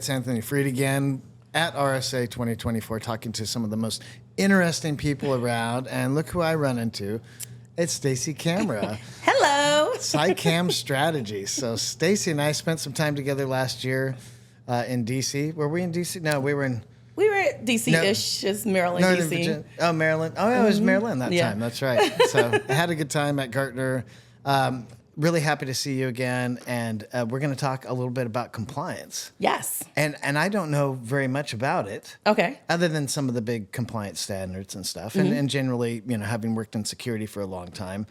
It's Anthony Freed again at RSA 2024, talking to some of the most interesting people around. And look who I run into. It's Stacey Cameron. Hello. PsyCam Strategies. So Stacey and I spent some time together last year in D.C. Were we in D.C.? No, we were in... We were at D.C.-ish, it's Maryland, Northern D.C. Virginia. Oh, Maryland. Oh, yeah, it was Maryland that time. That's right. So I had a good time at Gartner. Really happy to see you again. And we're going to talk a little bit about compliance. Yes. And I don't know very much about it. Okay. Other than some of the big compliance standards and stuff. And generally, having worked in security for a long time,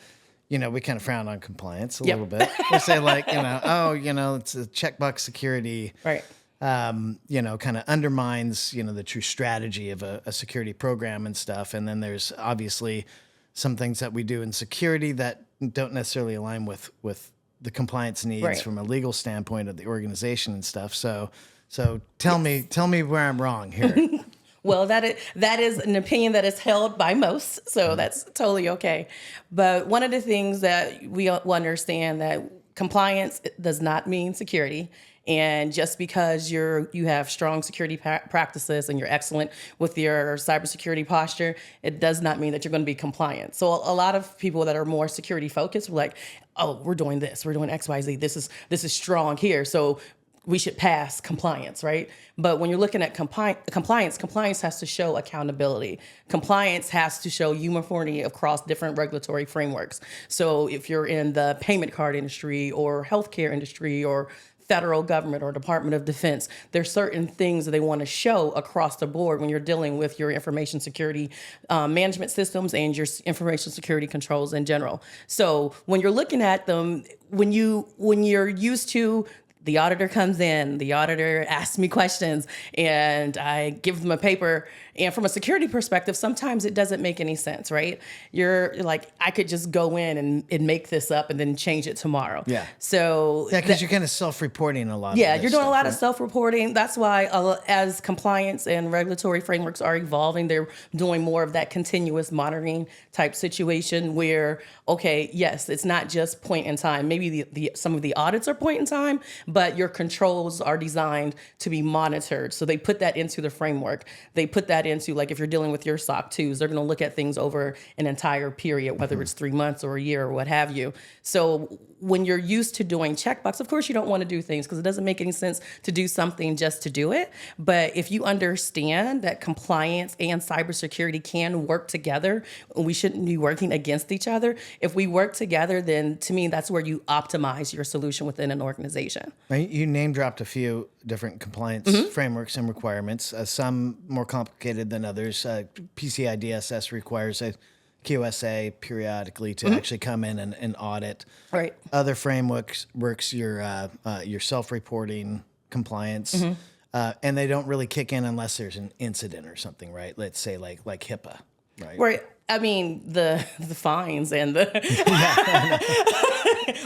we kind of frown on compliance a little bit. We say like, it's a checkbox security. Right. Kind of undermines, the true strategy of a security program and stuff. And then there's obviously some things that we do in security that don't necessarily align with the compliance needs from a legal standpoint of the organization and stuff. So tell me where I'm wrong here. Well, that is an opinion that is held by most, so that's totally okay. But one of the things that we understand that compliance does not mean security. And just because you have strong security practices and you're excellent with your cybersecurity posture, it does not mean that you're going to be compliant. So a lot of people that are more security focused are like, oh, we're doing this, we're doing X, Y, Z. This is strong here, so we should pass compliance, right? But when you're looking at compliance has to show accountability. Compliance has to show uniformity across different regulatory frameworks. So if you're in the payment card industry or healthcare industry or federal government or Department of Defense, there's certain things that they want to show across the board when you're dealing with your information security management systems and your information security controls in general. So when you're looking at them, when you're used to the auditor comes in, the auditor asks me questions, and I give them a paper. And from a security perspective, sometimes it doesn't make any sense, right? You're like, I could just go in and make this up and then change it tomorrow. Yeah. So because you're kind of self-reporting a lot. Yeah, you're doing a lot of self-reporting. That's why as compliance and regulatory frameworks are evolving, they're doing more of that continuous monitoring type situation where, okay, yes, it's not just point in time. Maybe some of the audits are point in time, but your controls are designed to be monitored. So they put that into the framework. They put that into, like, if you're dealing with your SOC 2s, they're going to look at things over an entire period, whether it's 3 months or a year or what have you. So when you're used to doing checkbox, of course you don't want to do things because it doesn't make any sense to do something just to do it. But if you understand that compliance and cybersecurity can work together, we shouldn't be working against each other. If we work together, then to me, that's where you optimize your solution within an organization. You name dropped a few different compliance frameworks and requirements, some more complicated than others. PCI DSS requires a QSA periodically to actually come in and audit. Right. Other frameworks your self-reporting compliance, and they don't really kick in unless there's an incident or something, right? Let's say like HIPAA, right? Right. I mean, the fines and the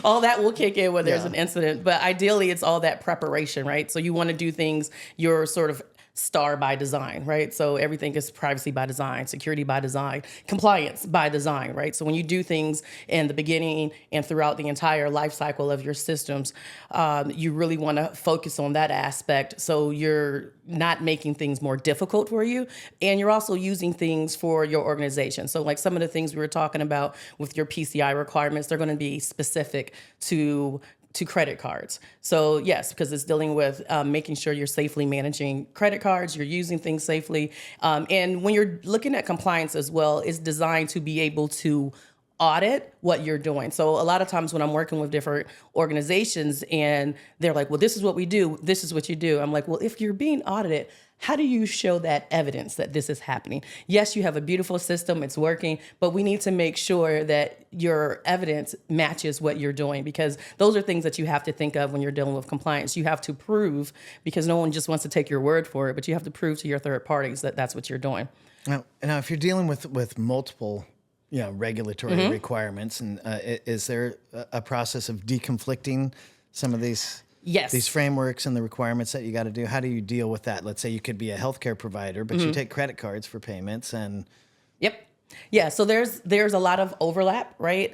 all that will kick in when there's an incident. But ideally, it's all that preparation, right? So you want to do things you're sort of STAR by design, right? So everything is privacy by design, security by design, compliance by design, right? So when you do things in the beginning and throughout the entire life cycle of your systems, you really want to focus on that aspect. So you're not making things more difficult for you, and you're also using things for your organization. So like some of the things we were talking about with your PCI requirements, they're going to be specific to credit cards. So yes, because it's dealing with making sure you're safely managing credit cards, you're using things safely. And when you're looking at compliance as well, it's designed to be able to audit what you're doing. So a lot of times when I'm working with different organizations and they're like, well, this is what we do, this is what you do. I'm like, well, if you're being audited, how do you show that evidence that this is happening? Yes, you have a beautiful system, it's working, but we need to make sure that your evidence matches what you're doing, because those are things that you have to think of when you're dealing with compliance. You have to prove, because no one just wants to take your word for it, but you have to prove to your third parties that that's what you're doing. Now if you're dealing with multiple regulatory requirements, and is there a process of deconflicting some of these frameworks and the requirements that you got to do? How do you deal with that? Let's say you could be a healthcare provider, but you take credit cards for payments and... Yep. Yeah, so there's a lot of overlap, right?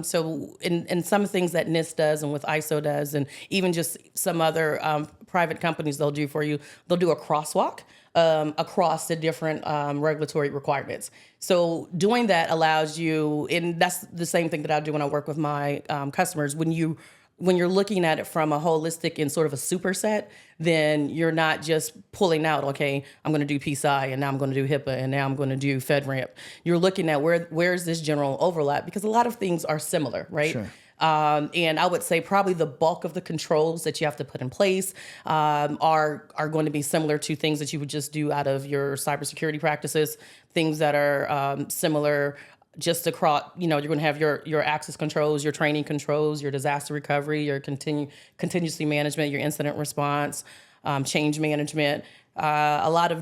So in some things that NIST does and with ISO does, and even just some other private companies, they'll do for you, they'll do a crosswalk across the different regulatory requirements. So doing that allows you, and that's the same thing that I do when I work with my customers. When you're looking at it from a holistic and sort of a superset, then you're not just pulling out, okay, I'm going to do PCI and now I'm going to do HIPAA and now I'm going to do FedRAMP. You're looking at where's this general overlap, because a lot of things are similar, right? Sure. And I would say probably the bulk of the controls that you have to put in place are going to be similar to things that you would just do out of your cybersecurity practices, things that are similar just across, you're going to have your access controls, your training controls, your disaster recovery, your contingency management, your incident response, change management, a lot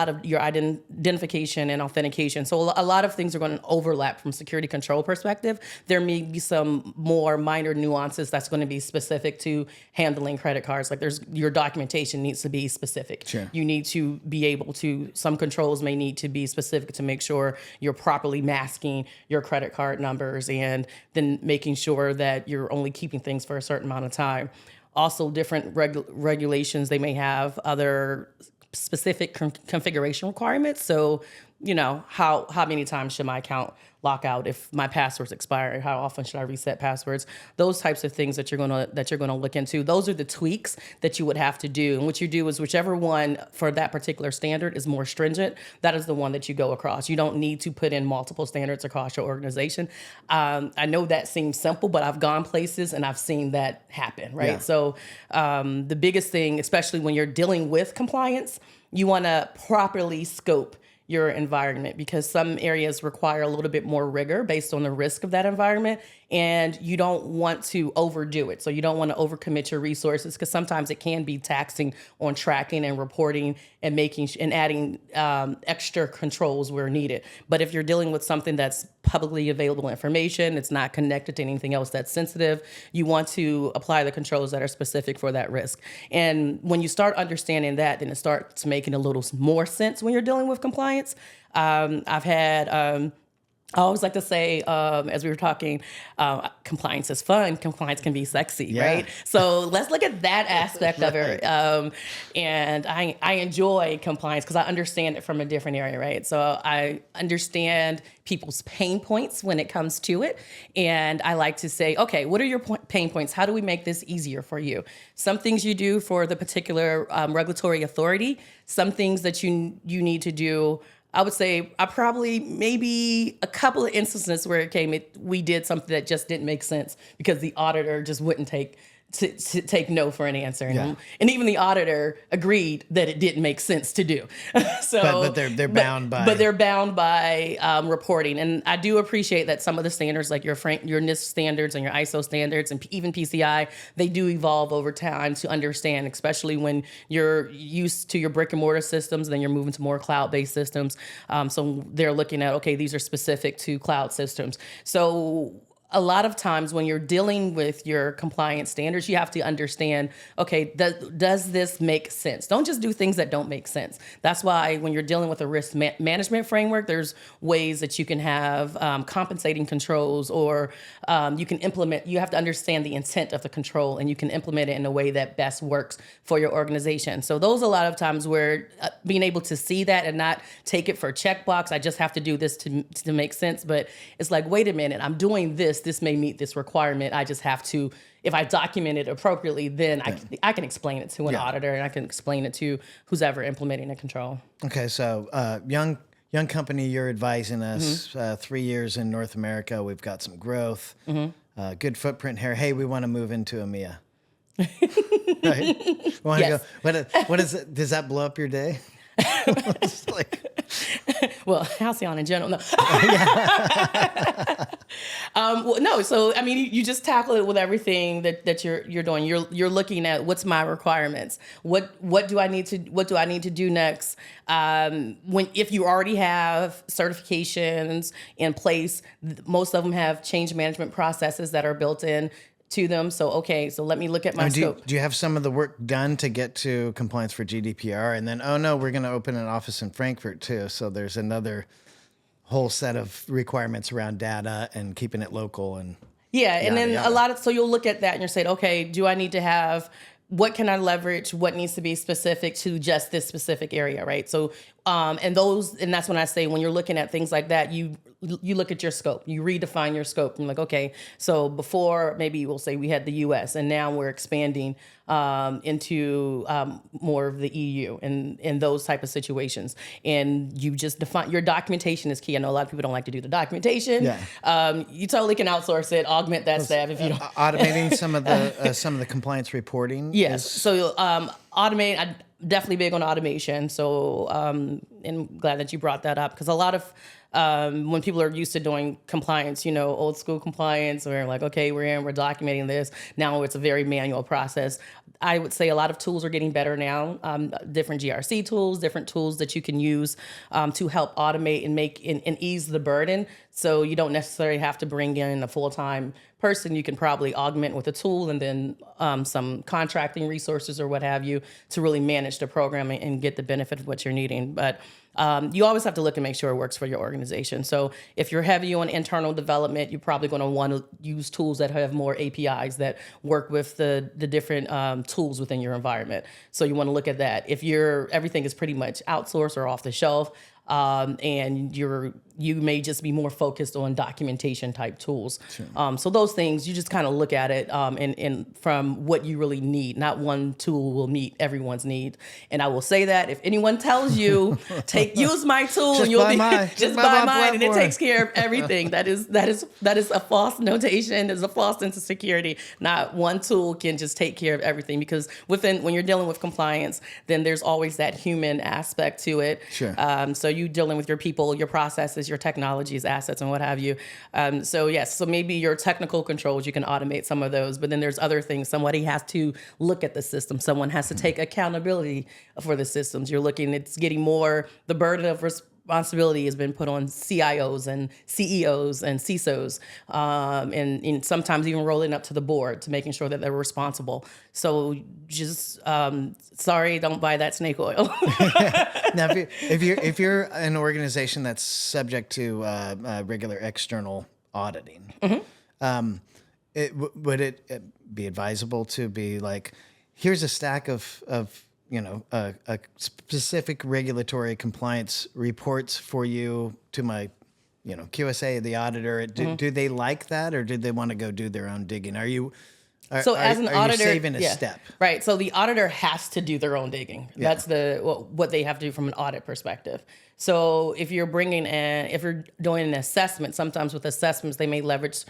of your identification and authentication. So a lot of things are going to overlap from security control perspective. There may be some more minor nuances that's going to be specific to handling credit cards. Like your documentation needs to be specific. Sure. You need to be able to, some controls may need to be specific to make sure you're properly masking your credit card numbers and then making sure that you're only keeping things for a certain amount of time. Also, different regulations, they may have other specific configuration requirements. So, how many times should my account lock out if my passwords expire? How often should I reset passwords? Those types of things that you're gonna look into. Those are the tweaks that you would have to do. And what you do is whichever one for that particular standard is more stringent, that is the one that you go across. You don't need to put in multiple standards across your organization. I know that seems simple, but I've gone places and I've seen that happen, right? Yeah. So the biggest thing, especially when you're dealing with compliance, you want to properly scope your environment, because some areas require a little bit more rigor based on the risk of that environment, and you don't want to overdo it. So you don't want to overcommit your resources, because sometimes it can be taxing on tracking and reporting and adding extra controls where needed. But if you're dealing with something that's publicly available information, it's not connected to anything else that's sensitive, you want to apply the controls that are specific for that risk. And when you start understanding that, then it starts making a little more sense when you're dealing with compliance. I've had I always like to say, as we were talking, compliance is fun. Compliance can be sexy, Yeah. right? So let's look at that aspect of it. And I enjoy compliance because I understand it from a different area, right? So I understand people's pain points when it comes to it. And I like to say, okay, what are your pain points? How do we make this easier for you? Some things you do for the particular regulatory authority, some things that you need to do. I would say maybe a couple of instances where we did something that just didn't make sense because the auditor just wouldn't take no for an answer. Yeah. And even the auditor agreed that it didn't make sense to do. But they're bound by. But they're bound by reporting. And I do appreciate that some of the standards, like your NIST standards and your ISO standards and even PCI, they do evolve over time to understand, especially when you're used to your brick and mortar systems, then you're moving to more cloud-based systems. So they're looking at, okay, these are specific to cloud systems. So a lot of times when you're dealing with your compliance standards, you have to understand, okay, does this make sense? Don't just do things that don't make sense. That's why when you're dealing with a risk management framework, there's ways that you can have compensating controls, or you can implement, you have to understand the intent of the control, and you can implement it in a way that best works for your organization. So those are a lot of times where being able to see that and not take it for a checkbox, I just have to do this to make sense. But it's like, wait a minute, I'm doing this may meet this requirement. I just have to, if I document it appropriately, then I can explain it to an auditor, and I can explain it to who's ever implementing a control. Okay, so young company, you're advising us, 3 years in North America. We've got some growth, good footprint here. Hey, we want to move into EMEA. Right? Yes. What is it? Does that blow up your day? It's like, well, Halcyon in general, no. Well, no. So, I mean, you just tackle it with everything that you're doing. You're looking at what's my requirements. What do I need to do next? If you already have certifications in place, most of them have change management processes that are built in to them. So, okay, so let me look at my scope. Do you have some of the work done to get to compliance for GDPR? And then, oh no, we're going to open an office in Frankfurt too. So there's another whole set of requirements around data and keeping it local. And yeah, and then so you'll look at that and you're saying, okay, do I need to have what can I leverage? What needs to be specific to just this specific area, right? So, and that's when I say, when you're looking at things like that, you look at your scope, you redefine your scope. You're like, okay, so before maybe we'll say we had the U.S. and now we're expanding into more of the EU and in those type of situations. And you just define your documentation is key. I know a lot of people don't like to do the documentation. Yeah. You totally can outsource it, augment that staff if you don't. Automating some of the compliance reporting. Yes. So automate. I'm definitely big on automation. So and glad that you brought that up, because a lot of when people are used to doing compliance, old school compliance, where like, okay, we're documenting this. Now it's a very manual process. I would say a lot of tools are getting better now. Different GRC tools, different tools that you can use to help automate and make and ease the burden. So you don't necessarily have to bring in a full-time person. You can probably augment with a tool and then some contracting resources or what have you to really manage the program and get the benefit of what you're needing. But you always have to look and make sure it works for your organization. So if you're heavy on internal development, you're probably going to want to use tools that have more APIs that work with the different tools within your environment. So you want to look at that. If everything is pretty much outsourced or off the shelf, and you may just be more focused on documentation type tools. Sure. So those things, you just kind of look at it and from what you really need. Not one tool will meet everyone's need. And I will say that if anyone tells you, use my tool and you'll just buy mine and it takes care of everything. That is a false notation. It's a false sense of security. Not one tool can just take care of everything, because when you're dealing with compliance, then there's always that human aspect to it. Sure. So you dealing with your people, your processes, your technologies, assets, and what have you. So maybe your technical controls, you can automate some of those, but then there's other things. Somebody has to look at the system. Someone has to take accountability for the systems. It's getting more, the burden of responsibility has been put on CIOs and CEOs and CISOs, and sometimes even rolling up to the board to making sure that they're responsible. So just, sorry, don't buy that snake oil. Now, if you're an organization that's subject to regular external auditing, would it be advisable to be like, here's a stack of a specific regulatory compliance reports for you to my QSA, the auditor? Do they like that, or did they want to go do their own digging? As an auditor, you saving a step? Right. So the auditor has to do their own digging. Yeah. That's what they have to do from an audit perspective. So if you're doing an assessment, sometimes with assessments, they may leverage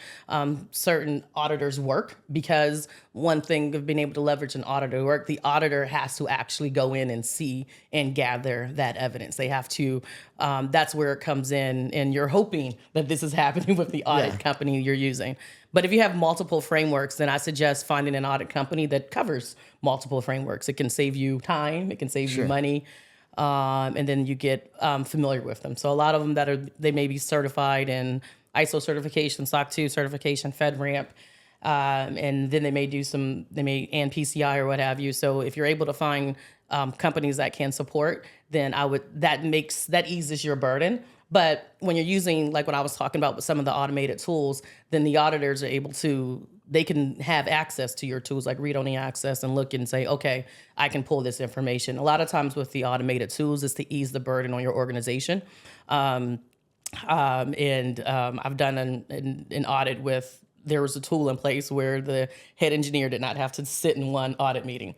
certain auditors' work, because one thing of being able to leverage an auditor work, the auditor has to actually go in and see and gather that evidence. They have to, that's where it comes in, and you're hoping that this is happening with the audit company you're using. But if you have multiple frameworks, then I suggest finding an audit company that covers multiple frameworks. It can save you time, it can save you money. And then you get familiar with them. So a lot of them they may be certified in ISO certification, SOC 2 certification, FedRAMP, and then they may and PCI or what have you. So if you're able to find companies that can support, then that eases your burden. But when you're using, like what I was talking about with some of the automated tools, then the auditors are able to, they can have access to your tools, like read-only access, and look and say, okay, I can pull this information. A lot of times with the automated tools is to ease the burden on your organization. I've done an audit with, there was a tool in place where the head engineer did not have to sit in one audit meeting.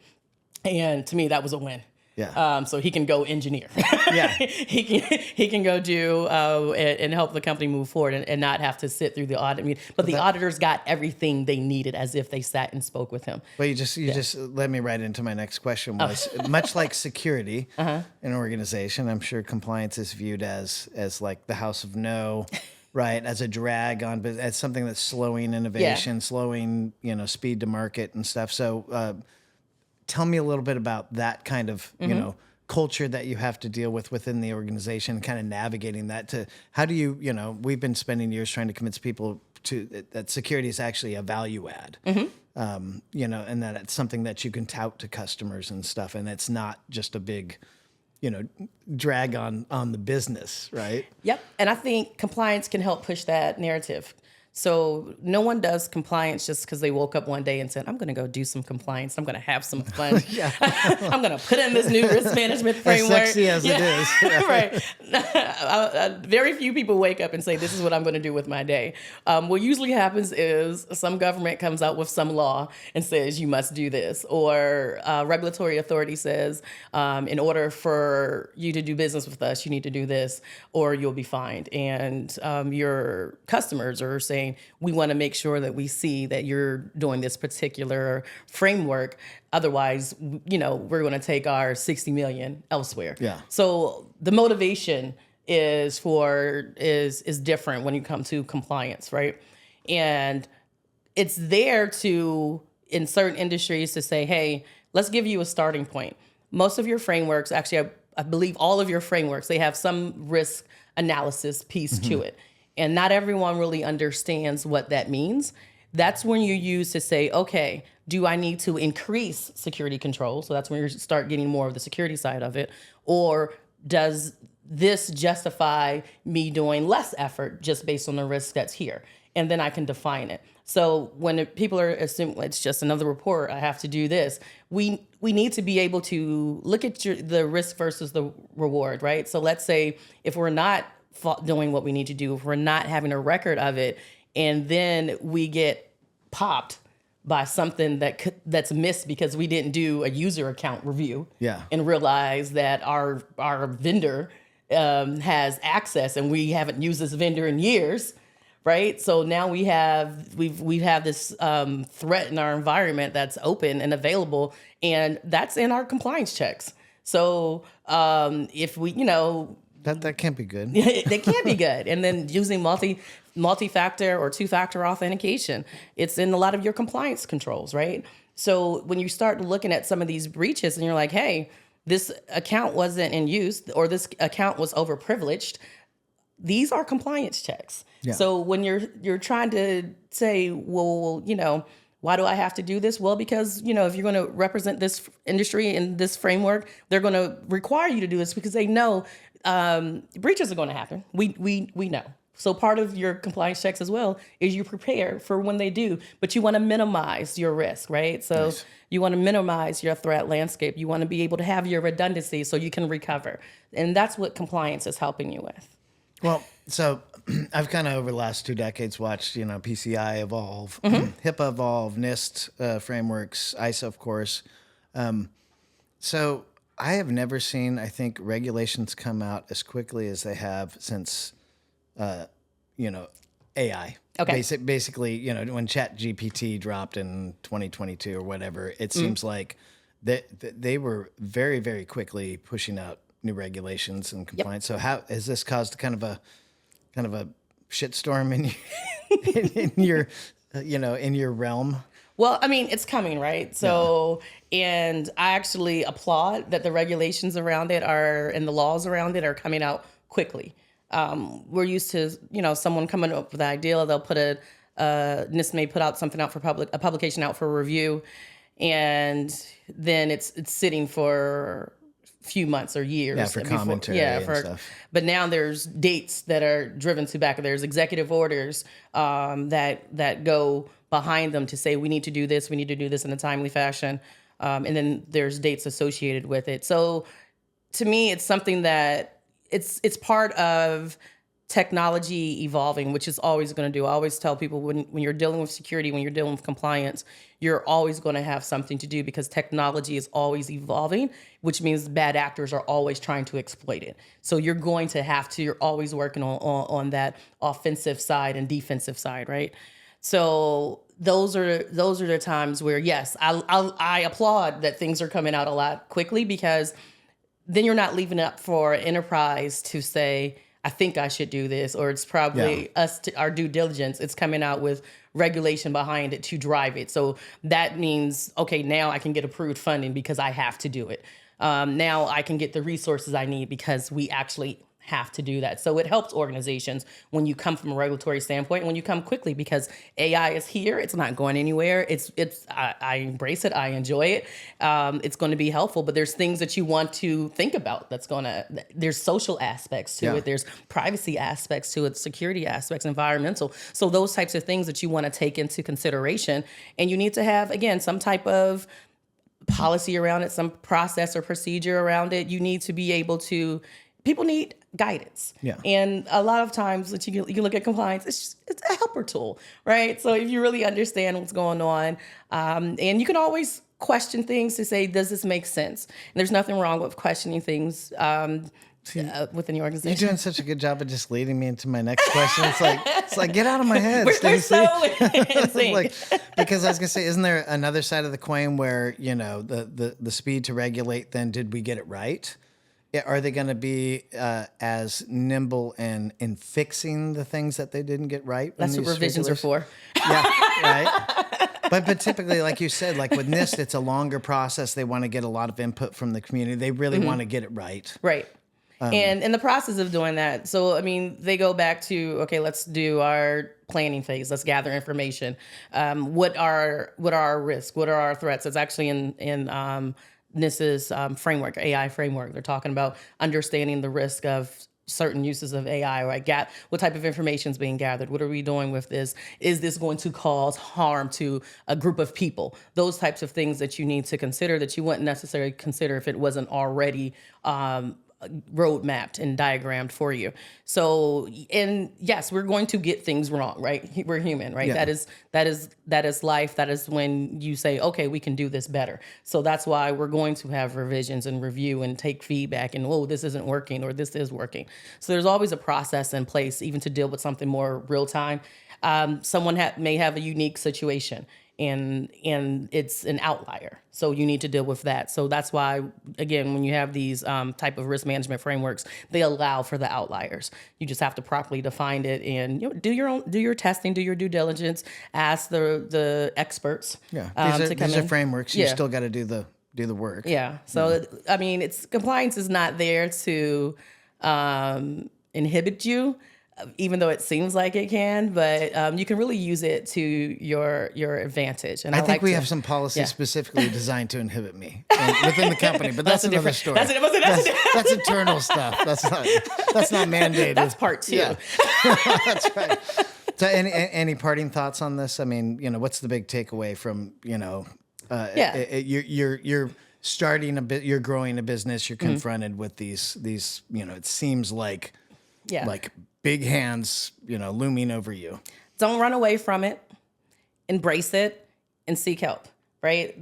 And to me, that was a win. Yeah. So he can go engineer. Yeah. he can go do and help the company move forward and not have to sit through the audit meeting. But the auditors got everything they needed as if they sat and spoke with him. Well, you just led me right into my next question. Was much like security in an organization, I'm sure compliance is viewed as like the house of no. Right, as a drag on, but as something that's slowing innovation, slowing speed to market and stuff. So. Tell me a little bit about that kind of, culture that you have to deal with within the organization, kind of navigating that to how do you, we've been spending years trying to convince people that security is actually a value add, and that it's something that you can tout to customers and stuff. And it's not just a big, drag on the business, right? Yep. And I think compliance can help push that narrative. So no one does compliance just because they woke up one day and said, I'm going to go do some compliance. I'm going to have some fun. I'm going to put in this new risk management framework. As sexy as it is. Right. Very few people wake up and say, this is what I'm going to do with my day. What usually happens is some government comes out with some law and says, you must do this. Or a regulatory authority says, in order for you to do business with us, you need to do this or you'll be fined. And your customers are saying, we want to make sure that we see that you're doing this particular framework. Otherwise, we're going to take our 60 million elsewhere. Yeah. So the motivation is different when you come to compliance, right? And it's there to, in certain industries, to say, hey, let's give you a starting point. Most of your frameworks, actually, I believe all of your frameworks, they have some risk analysis piece to it. And not everyone really understands what that means. That's when you use to say, okay, do I need to increase security control? So that's when you start getting more of the security side of it. Or does this justify me doing less effort just based on the risk that's here? And then I can define it. So when people are assuming it's just another report, I have to do this. We need to be able to look at the risk versus the reward, right? So let's say if we're not doing what we need to do, if we're not having a record of it, and then we get popped by something that's missed because we didn't do a user account review, and realize that our vendor has access and we haven't used this vendor in years, right? So now we have this threat in our environment that's open and available, and that's in our compliance checks. So if we, that can't be good. They can't be good. And then using multi-factor or two-factor authentication, it's in a lot of your compliance controls, right? So when you start looking at some of these breaches and you're like, hey, this account wasn't in use or this account was overprivileged, these are compliance checks. Yeah. So when you're trying to say, well, why do I have to do this? Well, because, if you're going to represent this industry in this framework, they're going to require you to do this because they know breaches are going to happen. We know. So part of your compliance checks as well is you prepare for when they do, but you want to minimize your risk, right? So you want to minimize your threat landscape. You want to be able to have your redundancy so you can recover. And that's what compliance is helping you with. Well, so I've kind of over the last 2 decades watched, PCI evolve, HIPAA evolve, NIST frameworks, ISO, of course. So I have never seen, I think, regulations come out as quickly as they have since, AI. Okay. Basically, when ChatGPT dropped in 2022 or whatever, it seems like they were very, very quickly pushing out new regulations and compliance. Yep. So how has this caused kind of a shitstorm in your realm? Well, I mean, it's coming, right? So, and I actually applaud that the regulations around it and the laws around it are coming out quickly. We're used to, someone coming up with an idea, they'll put NIST may put out something out for a publication out for review, and then it's sitting for few months or years. Yeah, for commentary and stuff. But now there's dates that are driven to back. There's executive orders that go behind them to say we need to do this in a timely fashion, and then there's dates associated with it. So to me, it's something that it's part of technology evolving, which is always going to do. I always tell people when you're dealing with security, when you're dealing with compliance, you're always going to have something to do because technology is always evolving, which means bad actors are always trying to exploit it. So you're always working on that offensive side and defensive side, right? So those are the times where, yes, I applaud that things are coming out a lot quickly, because then you're not leaving it up for enterprise to say, I think I should do this, or it's probably our due diligence. It's coming out with regulation behind it to drive it. So that means, okay, now I can get approved funding because I have to do it. Now I can get the resources I need because we actually have to do that. So it helps organizations when you come from a regulatory standpoint, when you come quickly, because AI is here. It's not going anywhere. I embrace it. I enjoy it. It's going to be helpful, but there's things that you want to think about. There's social aspects to it. There's privacy aspects to it, security aspects, environmental. So those types of things that you want to take into consideration. And you need to have, again, some type of policy around it, some process or procedure around it. You need to be able to, people need guidance. Yeah. And a lot of times that you can look at compliance, it's a helper tool, right? So if you really understand what's going on, and you can always question things to say, does this make sense? And there's nothing wrong with questioning things within the organization. You're doing such a good job of just leading me into my next question. It's like get out of my head, We're Stacey. so in sync. Because I was gonna say, isn't there another side of the coin where the speed to regulate? Then did we get it right? Are they going to be as nimble in fixing the things that they didn't get right? That's what revisions are for. Yeah, right. But typically, like you said, like with NIST, it's a longer process. They want to get a lot of input from the community. They really want to get it right. Right. And in the process of doing that, so, I mean, they go back to, okay, let's do our planning phase. Let's gather information. What are our risks? What are our threats? It's actually in NIST's framework, AI framework. They're talking about understanding the risk of certain uses of AI, right? What type of information is being gathered? What are we doing with this? Is this going to cause harm to a group of people? Those types of things that you need to consider that you wouldn't necessarily consider if it wasn't already road mapped and diagrammed for you. So, and yes, we're going to get things wrong, right? We're human, right? Yeah. That is life. That is when you say, okay, we can do this better. So that's why we're going to have revisions and review and take feedback and, oh, this isn't working or this is working. So there's always a process in place, even to deal with something more real time. Someone may have a unique situation and it's an outlier. So you need to deal with that. So that's why, again, when you have these type of risk management frameworks, they allow for the outliers. You just have to properly define it and do your testing, do your due diligence, ask the experts. Yeah, these are frameworks. You still got to do the work. Yeah. So I mean, compliance is not there to inhibit you, even though it seems like it can, but you can really use it to your advantage. And I think we have some policies specifically designed to inhibit me within the company, but that's another story. That's internal stuff. That's not mandated. That's part two. Yeah. That's right. So any parting thoughts on this? I mean, what's the big takeaway from, you're starting a bit, you're growing a business, you're confronted with these, it seems like big hands, looming over you. Don't run away from it. Embrace it and seek help, right?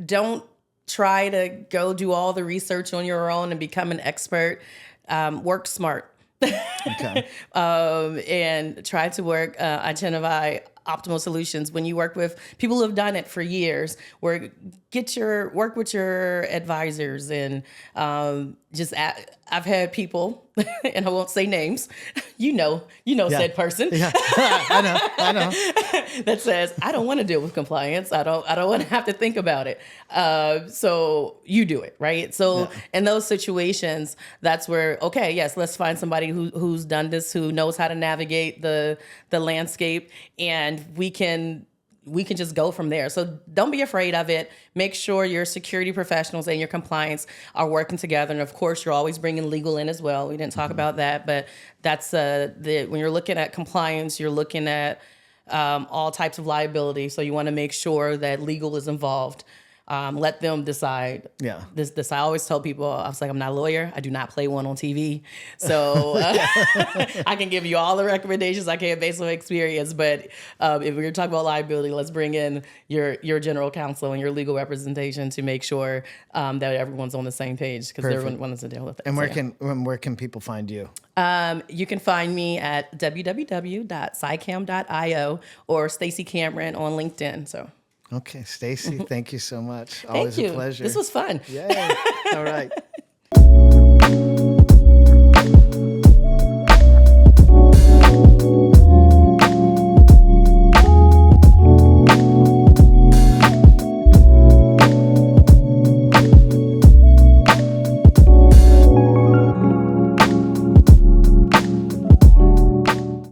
Don't try to go do all the research on your own and become an expert. Work smart. Okay. And try to identify optimal solutions. When you work with people who have done it for years, work with your advisors and I've had people, and I won't say names, said person. Yeah. I know. That says, I don't want to deal with compliance. I don't want to have to think about it. So you do it, right? So in those situations, that's where, okay, yes, let's find somebody who's done this, who knows how to navigate the landscape, and we can just go from there. So don't be afraid of it. Make sure your security professionals and your compliance are working together. And of course, you're always bringing legal in as well. We didn't talk about that, but that's when you're looking at compliance, you're looking at all types of liability. So you want to make sure that legal is involved. Let them decide. Yeah. This I always tell people, I was like, I'm not a lawyer. I do not play one on TV. So I can give you all the recommendations I can based on experience. But if we're talking about liability, let's bring in your general counsel and your legal representation to make sure that everyone's on the same page, because everyone wants to deal with it. And where can people find you? You can find me at www.scicam.io or Stacey Cameron on LinkedIn. So. Okay, Stacey, thank you so much. Always a pleasure. This was fun. Yay. All right.